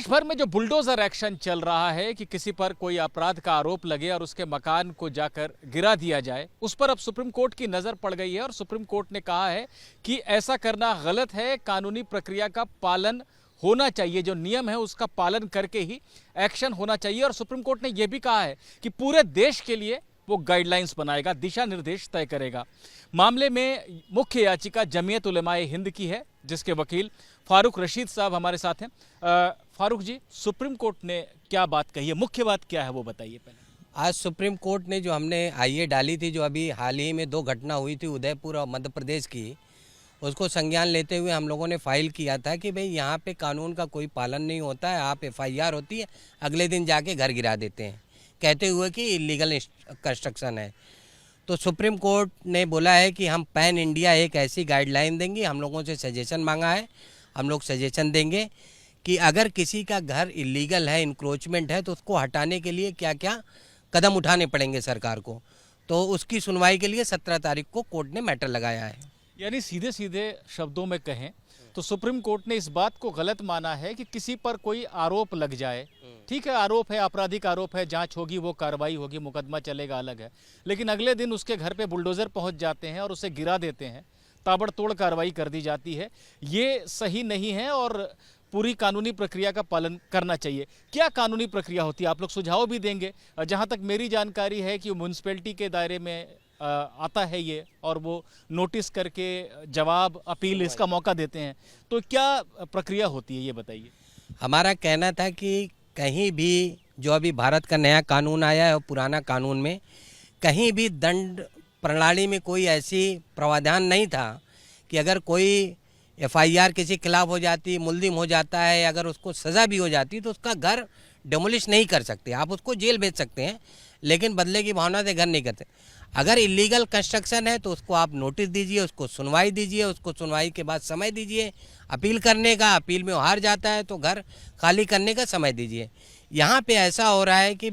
भर में जो बुलडोजर एक्शन चल रहा है कि किसी पर कोई अपराध का आरोप लगे और उसके मकान को जाकर गिरा दिया जाए, उस पर अब सुप्रीम कोर्ट की नजर पड़ गई है और सुप्रीम कोर्ट ने कहा है कि ऐसा करना गलत है। कानूनी प्रक्रिया का पालन होना चाहिए, जो नियम है उसका पालन करके ही एक्शन होना चाहिए। और सुप्रीम कोर्ट ने यह भी कहा है कि पूरे देश के लिए वो गाइडलाइंस बनाएगा, दिशा निर्देश तय करेगा। मामले में मुख्य याचिका जमीयत उलेमाए हिंद की है, जिसके वकील फारूक रशीद साहब हमारे साथ हैं। फारूक जी, सुप्रीम कोर्ट ने क्या बात कही है, मुख्य बात क्या है वो बताइए पहले। आज सुप्रीम कोर्ट ने जो हमने आईए डाली थी, जो अभी हाल ही में 2 घटना हुई थी उदयपुर और मध्य प्रदेश की, उसको संज्ञान लेते हुए हम लोगों ने फाइल किया था कि भाई यहाँ पे कानून का कोई पालन नहीं होता है। आप एफआईआर होती है, अगले दिन जाके घर गिरा देते हैं, कहते हुए कि इलीगल कंस्ट्रक्शन है। तो सुप्रीम कोर्ट ने बोला है कि हम पैन इंडिया एक ऐसी गाइडलाइन देंगे, हम लोगों से सजेशन मांगा है, हम लोग सजेशन देंगे कि अगर किसी का घर इलीगल है, इंक्रोचमेंट है, तो उसको हटाने के लिए क्या क्या कदम उठाने पड़ेंगे सरकार को। तो उसकी सुनवाई के लिए 17 तारीख को कोर्ट ने मैटर लगाया है। यानी सीधे सीधे शब्दों में कहें तो सुप्रीम कोर्ट ने इस बात को गलत माना है कि किसी पर कोई आरोप लग जाए, ठीक है, आरोप है, आपराधिक आरोप है, जांच होगी, वो कार्रवाई होगी, मुकदमा चलेगा, अलग है। लेकिन अगले दिन उसके घर पे बुलडोजर पहुंच जाते हैं और उसे गिरा देते हैं, ताबड़तोड़ कार्रवाई कर दी जाती है, ये सही नहीं है और पूरी कानूनी प्रक्रिया का पालन करना चाहिए। क्या कानूनी प्रक्रिया होती है, आप लोग सुझाव भी देंगे? जहाँ तक मेरी जानकारी है कि म्यूनसिपैलिटी के दायरे में आता है ये, और वो नोटिस करके जवाब, अपील इसका मौका देते हैं। तो क्या प्रक्रिया होती है ये बताइए। हमारा कहना था कि कहीं भी जो अभी भारत का नया कानून आया है और पुराना कानून में कहीं भी दंड प्रणाली में कोई ऐसी प्रावधान नहीं था कि अगर कोई एफआईआर किसी खिलाफ हो जाती, मुल्जिम हो जाता है, अगर उसको सज़ा भी हो जाती तो उसका घर डेमोलिश नहीं कर सकते, आप उसको जेल भेज सकते हैं, लेकिन बदले की भावना से घर नहीं करते। अगर इलीगल कंस्ट्रक्शन है तो उसको आप नोटिस दीजिए, उसको सुनवाई दीजिए, उसको सुनवाई के बाद समय दीजिए अपील करने का, अपील में हार जाता है तो घर खाली करने का समय दीजिए। यहाँ पे ऐसा हो रहा है कि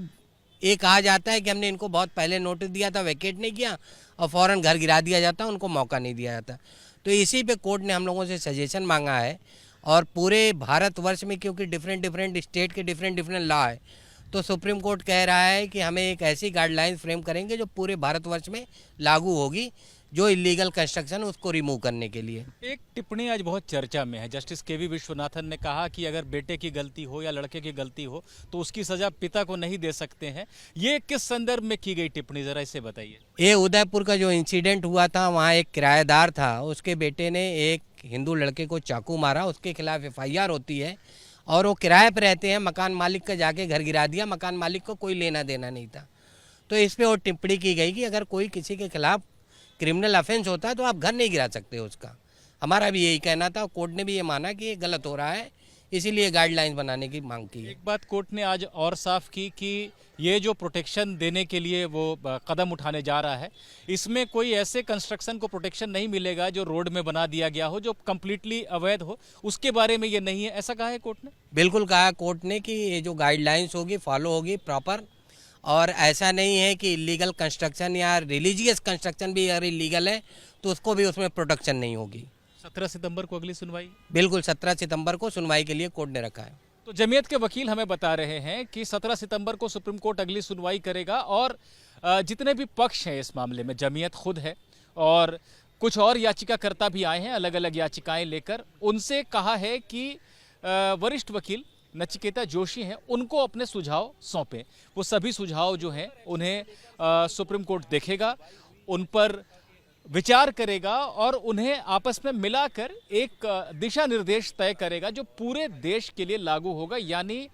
ये कहा जाता है कि हमने इनको बहुत पहले नोटिस दिया था, वैकेट नहीं किया और फ़ौरन घर गिरा दिया जाता, उनको मौका नहीं दिया जाता। तो इसी पे कोर्ट ने हम लोगों से सजेशन मांगा है। और पूरे भारतवर्ष में क्योंकि डिफरेंट स्टेट के डिफरेंट लॉ है, तो सुप्रीम कोर्ट कह रहा है कि हमें एक ऐसी गाइडलाइंस फ्रेम करेंगे जो पूरे भारतवर्ष में लागू होगी, जो इलीगल कंस्ट्रक्शन उसको रिमूव करने के लिए। एक टिप्पणी आज बहुत चर्चा में है, जस्टिस केवी विश्वनाथन ने कहा कि अगर बेटे की गलती हो या लड़के की गलती हो तो उसकी सजा पिता को नहीं दे सकते हैं। ये किस संदर्भ में की गई टिप्पणी, जरा इसे बताइए। ये उदयपुर का जो इंसिडेंट हुआ था, वहाँ एक किराएदार था, उसके बेटे ने एक हिंदू लड़के को चाकू मारा, उसके खिलाफ एफआईआर होती है और वो किराए पर रहते हैं, मकान मालिक का जाके घर गिरा दिया, मकान मालिक को कोई लेना देना नहीं था। तो इस पर वो टिप्पणी की गई कि अगर कोई किसी के खिलाफ क्रिमिनल अफेंस होता है तो आप घर नहीं गिरा सकते उसका। हमारा भी यही कहना था, कोर्ट ने भी ये माना कि ये गलत हो रहा है, इसीलिए गाइडलाइंस बनाने की मांग की है। एक बात कोर्ट ने आज और साफ की कि ये जो प्रोटेक्शन देने के लिए वो कदम उठाने जा रहा है, इसमें कोई ऐसे कंस्ट्रक्शन को प्रोटेक्शन नहीं मिलेगा जो रोड में बना दिया गया हो, जो कंप्लीटली अवैध हो, उसके बारे में ये नहीं है, ऐसा कहा है कोर्ट ने? बिल्कुल कहा कोर्ट ने कि ये जो गाइडलाइंस होगी फॉलो होगी प्रॉपर, और ऐसा नहीं है कि इलीगल कंस्ट्रक्शन या रिलीजियस कंस्ट्रक्शन भी अगर इलीगल है तो उसको भी उसमें प्रोटेक्शन नहीं होगी। 17 सितंबर को अगली सुनवाई? बिल्कुल, 17 सितंबर को सुनवाई के लिए कोर्ट ने रखा है। तो जमीयत के वकील हमें बता रहे हैं कि 17 सितंबर को सुप्रीम कोर्ट अगली सुनवाई करेगा और जितने भी पक्ष हैं इस मामले में, जमीयत खुद है और कुछ और याचिकाकर्ता भी आए हैं अलग अलग याचिकाएं लेकर, उनसे कहा है कि वरिष्ठ वकील नचिकेता जोशी हैं, उनको अपने सुझाव सौंपें। वो सभी सुझाव जो हैं उन्हें सुप्रीम कोर्ट देखेगा, उन पर विचार करेगा और उन्हें आपस में मिलाकर एक दिशा निर्देश तय करेगा जो पूरे देश के लिए लागू होगा। यानी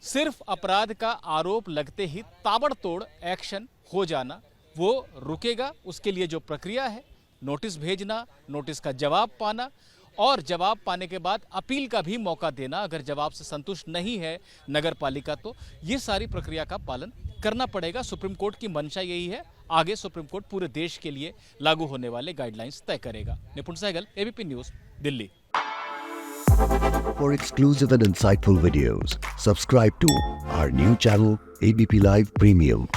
सिर्फ अपराध का आरोप लगते ही ताबड़तोड़ एक्शन हो जाना वो रुकेगा। उसके लिए जो प्रक्रिया है, नोटिस भेजना, नोटिस का जवाब पाना और जवाब पाने के बाद अपील का भी मौका देना, अगर जवाब से संतुष्ट नहीं है नगर पालिका तो ये सारी प्रक्रिया का पालन करना पड़ेगा। सुप्रीम कोर्ट की मंशा यही है, आगे सुप्रीम कोर्ट पूरे देश के लिए लागू होने वाले गाइडलाइंस तय करेगा। Nipun Sehgal, ABP News, Delhi. For exclusive and insightful videos, subscribe to our new channel ABP Live Premium.